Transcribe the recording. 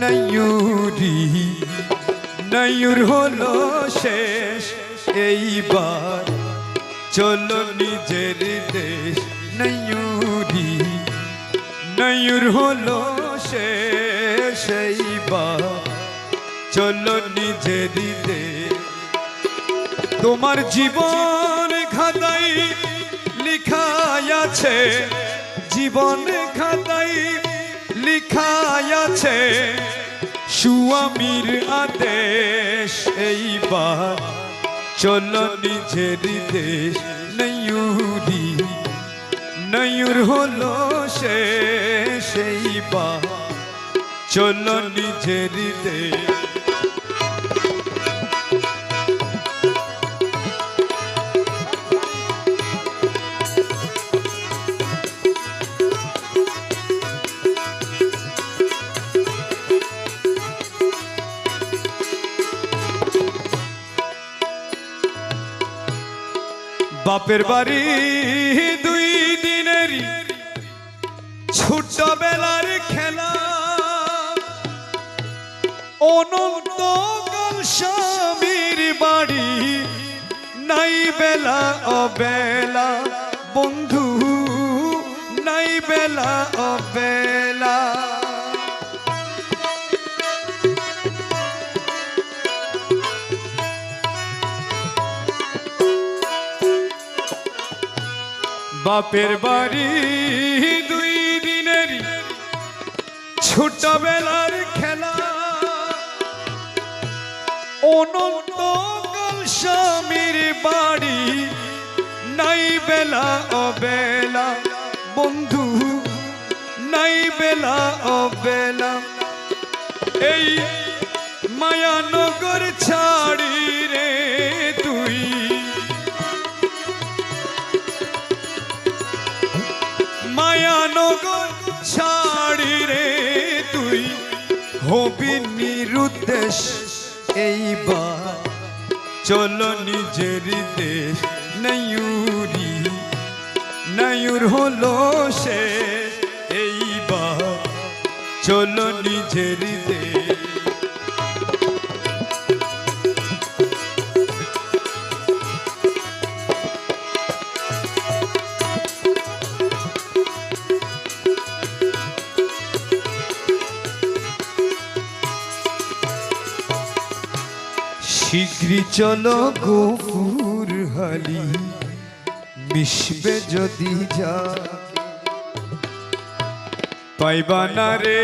নয়ুরি নয়ুর হলো শেষ এইবার চলো নিজের দেশ নয়ুরি নয়ুর হলো শেষ এইবার চলো নিজের দেশ তোমার জীবন খাতায় লিখা আছে জীবন খাতায় লিখা আছে স্বামীর আদেশ এইবার চলো নিজের দেশ নয়ুরি নয়ুর হলো শেষ এইবার চলো নিজের দেশ বাপের বাড়ি দুই দিনেরই ছোটবেলার খেলা অনন্তকাল স্বামীর বাড়ি নাই বেলা অবেলা বন্ধু নাই বেলা অবেলা বাপের বাড়ি দুই দিনেরই ছোটবেলার খেলা অনন্তকাল স্বামীর বাড়ি নাই বেলা অবেলা বন্ধু নাই বেলা অবেলা এই মায়ানগর ছাড়ি রে তুই মায়ানগর ছাড়ি রে তুই হবি নিরুদ্দেশ এইবার চলো নিজের দেশ নয়ুরি নয়ুর হলো শেষ এইবার চলো নিজের দেশ শীঘ্রই চলো গফুর হালি মিশবে যদি যা পাইবা না রে